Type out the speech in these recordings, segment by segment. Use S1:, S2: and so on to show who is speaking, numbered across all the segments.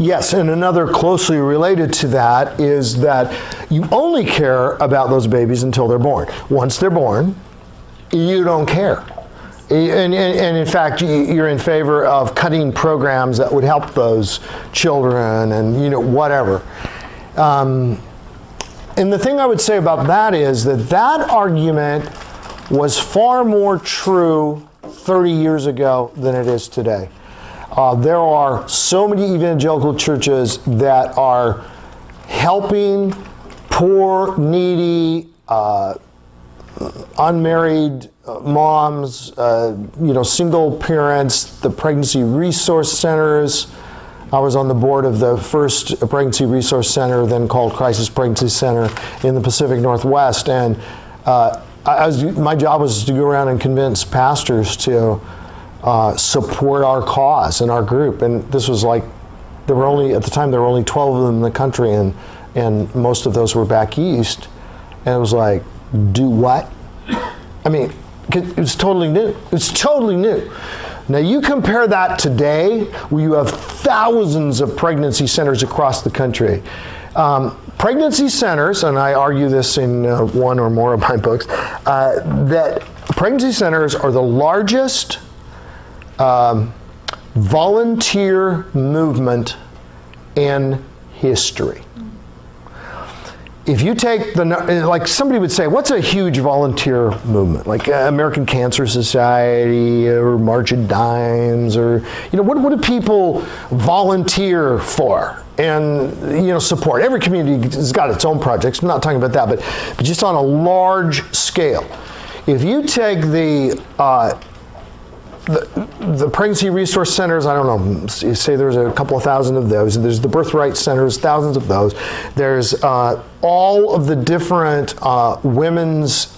S1: Yes, and another closely related to that is that you only care about those babies until they're born. Once they're born, you don't care. And in fact, you're in favor of cutting programs that would help those children and, whatever. And the thing I would say about that is that argument was far more true 30 years ago than it is today. There are so many evangelical churches that are helping poor, needy, unmarried moms, single parents, the pregnancy resource centers. I was on the board of the first pregnancy resource center, then called Crisis Pregnancy Center in the Pacific Northwest, and my job was to go around and convince pastors to support our cause and our group. And this was like, at the time there were only 12 of them in the country, and most of those were back east. And it was like, do what? I mean, it was totally new. It's totally new. Now you compare that today, where you have thousands of pregnancy centers across the country. Pregnancy centers, and I argue this in one or more of my books, that pregnancy centers are the largest volunteer movement in history. If you take like somebody would say, what's a huge volunteer movement? Like American Cancer Society or March of Dimes, or, what do people volunteer for and, support? Every community has got its own projects. I'm not talking about that, but just on a large scale. If you take the pregnancy resource centers, I don't know, say there's a couple of thousand of those. There's the birthright centers, thousands of those. There's all of the different women's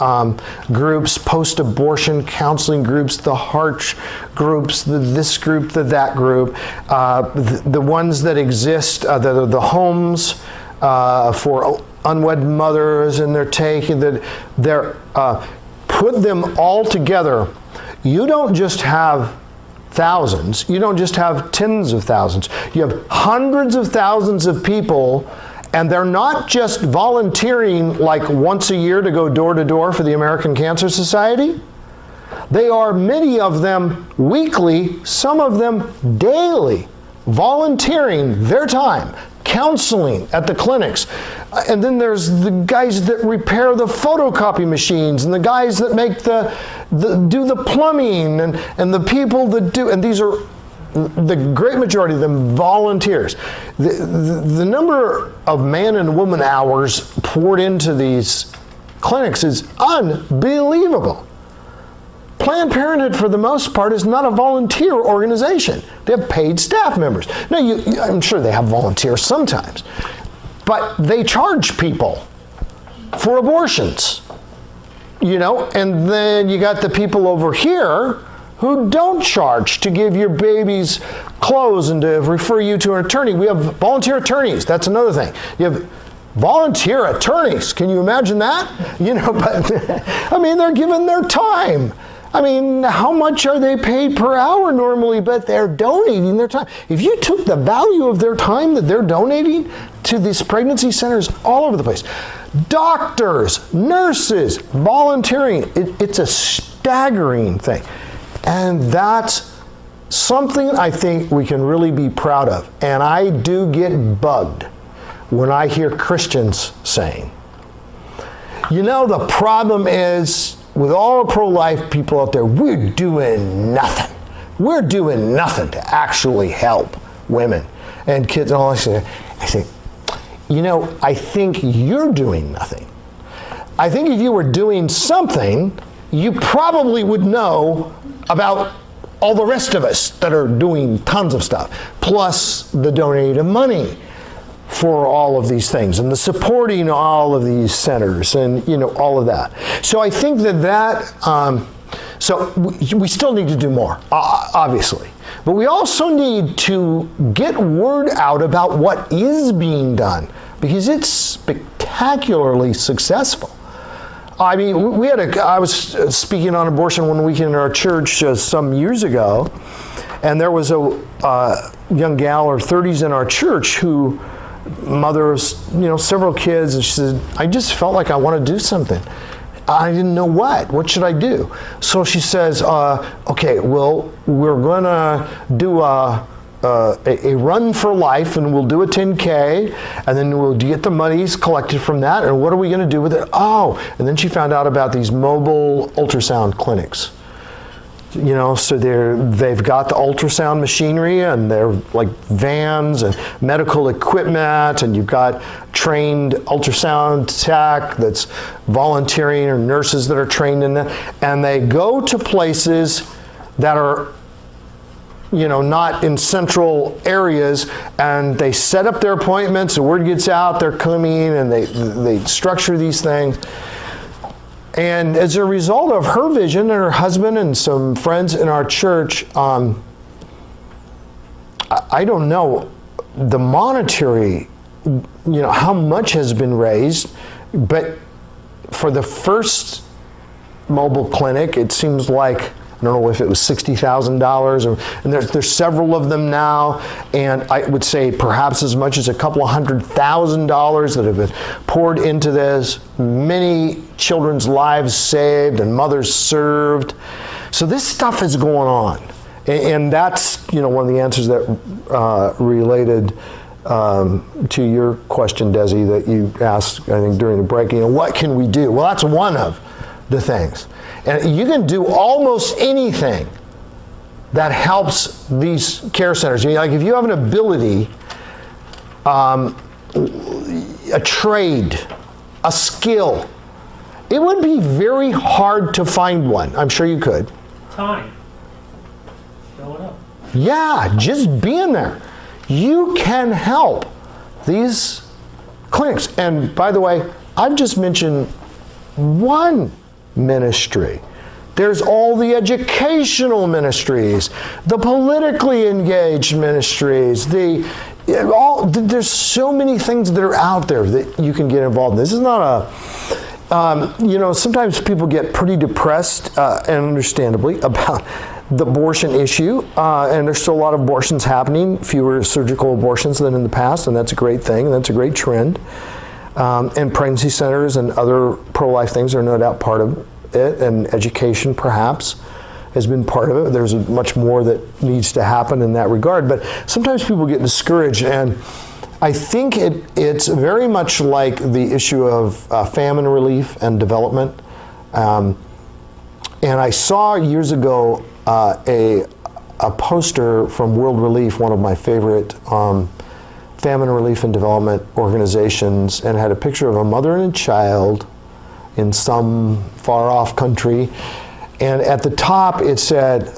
S1: groups, post-abortion counseling groups, the heart groups, this group, that group, the ones that exist, the homes for unwed mothers, and they're put them all together. You don't just have thousands, you don't just have tens of thousands, you have hundreds of thousands of people, and they're not just volunteering like once a year to go door to door for the American Cancer Society. They are, many of them weekly, some of them daily, volunteering their time, counseling at the clinics. And then there's the guys that repair the photocopy machines, and the guys that make do the plumbing, and the people that do, and these are the great majority of them volunteers. The number of man and woman hours poured into these clinics is unbelievable. Planned Parenthood, for the most part, is not a volunteer organization. They have paid staff members. Now, I'm sure they have volunteers sometimes, but they charge people for abortions, and then you got the people over here who don't charge to give your babies clothes and to refer you to an attorney. We have volunteer attorneys. That's another thing. You have volunteer attorneys. Can you imagine that? But I mean, they're given their time. I mean, how much are they paid per hour normally? But they're donating their time. If you took the value of their time that they're donating to these pregnancy centers all over the place, doctors, nurses, volunteering, it's a staggering thing. And that's something I think we can really be proud of. And I do get bugged when I hear Christians saying, the problem is, with all the pro-life people out there, we're doing nothing. We're doing nothing to actually help women and kids and all that. I say, I think you're doing nothing. I think if you were doing something, you probably would know about all the rest of us that are doing tons of stuff, plus the donated money for all of these things, and the supporting all of these centers, and all of that. So I think so we still need to do more, obviously. But we also need to get word out about what is being done, because it's spectacularly successful. I mean, I was speaking on abortion one weekend in our church some years ago, and there was a young gal, her 30s in our church, who mothers, several kids, and she said, I just felt like I want to do something. I didn't know what. What should I do? So she says, okay, well, we're going to do a run for life, and we'll do a 10K, and then we'll get the monies collected from that, and what are we going to do with it? Oh, and then she found out about these mobile ultrasound clinics. So they've got the ultrasound machinery, and they're like vans and medical equipment, and you've got trained ultrasound tech that's volunteering, or nurses that are trained in that, and they go to places that are not in central areas, and they set up their appointments, the word gets out, they're coming, and they structure these things. And as a result of her vision and her husband and some friends in our church, I don't know the monetary, how much has been raised, but for the first mobile clinic, it seems like, I don't know if it was $60,000, and there's several of them now, and I would say perhaps as much as a couple of $100,000 that have been poured into this, many children's lives saved and mothers served. So this stuff is going on, and that's one of the answers that related to your question, Desi, that you asked, I think, during the break. What can we do? Well, that's one of the things. And you can do almost anything that helps these care centers. Like if you have an ability, a trade, a skill, it would be very hard to find one. I'm sure you could.
S2: Time. Show it up.
S1: Yeah, just being there. You can help these clinics. And by the way, I've just mentioned one ministry. There's all the educational ministries, the politically engaged ministries, there's so many things that are out there that you can get involved in. This is not sometimes people get pretty depressed, and understandably, about the abortion issue, and there's still a lot of abortions happening, fewer surgical abortions than in the past, and that's a great thing, and that's a great trend. And pregnancy centers and other pro-life things are no doubt part of it, and education perhaps has been part of it. There's much more that needs to happen in that regard, but sometimes people get discouraged, and I think it's very much like the issue of famine relief and development. And I saw years ago a poster from World Relief, one of my favorite famine relief and development organizations, and had a picture of a mother and a child in some far-off country, and at the top it said,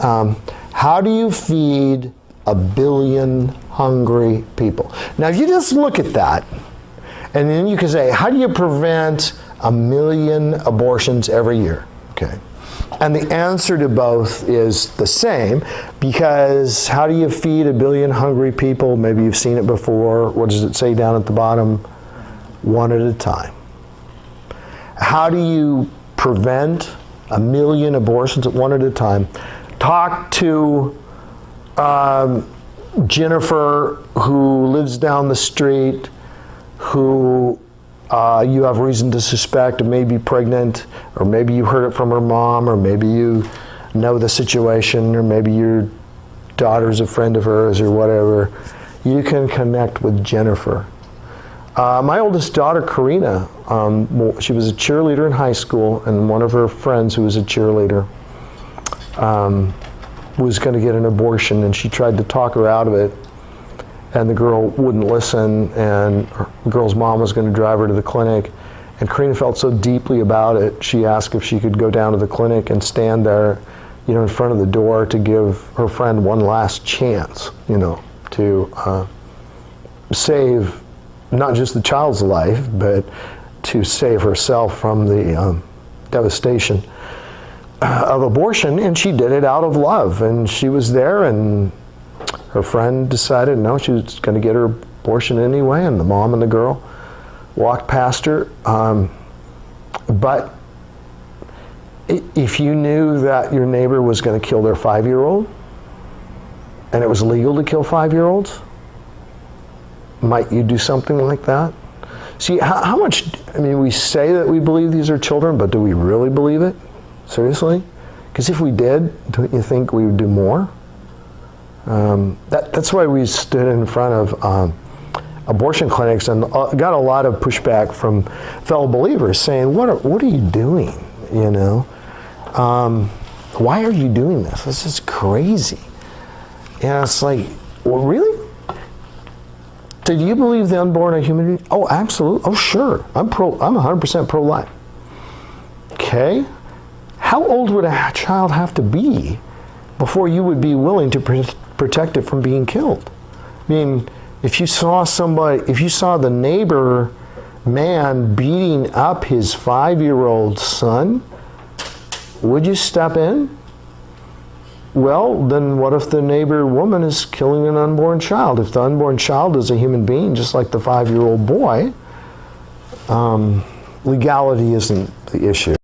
S1: how do you feed 1 billion hungry people? Now if you just look at that, and then you can say, how do you prevent 1 million abortions every year? Okay. And the answer to both is the same, because how do you feed 1 billion hungry people? Maybe you've seen it before. What does it say down at the bottom? One at a time. How do you prevent 1 million abortions at one at a time? Talk to Jennifer, who lives down the street, who you have reason to suspect may be pregnant, or maybe you heard it from her mom, or maybe you know the situation, or maybe your daughter's a friend of hers, or whatever. You can connect with Jennifer. My oldest daughter, Karina, she was a cheerleader in high school, and one of her friends who was a cheerleader was going to get an abortion, and she tried to talk her out of it, and the girl wouldn't listen, and the girl's mom was going to drive her to the clinic, and Karina felt so deeply about it, she asked if she could go down to the clinic and stand there, in front of the door to give her friend one last chance, to save not just the child's life, but to save herself from the devastation of abortion. And she did it out of love, and she was there, and her friend decided no, she was going to get her abortion anyway, and the mom and the girl walked past her. But if you knew that your neighbor was going to kill their 5-year-old, and it was legal to kill 5-year-olds, might you do something like that? See, how much, I mean, we say that we believe these are children, but do we really believe it? Seriously? Because if we did, don't you think we would do more? That's why we stood in front of abortion clinics and got a lot of pushback from fellow believers saying, what are you doing, you know? Why are you doing this? This is crazy. And it's like, well, really? Do you believe the unborn are human beings? Oh, absolutely. Oh, sure. I'm 100% pro-life. Okay. How old would a child have to be before you would be willing to protect it from being killed? I mean, if you saw the neighbor man beating up his 5-year-old son, would you step in? Well, then what if the neighbor woman is killing an unborn child? If the unborn child is a human being, just like the 5-year-old boy, legality isn't the issue.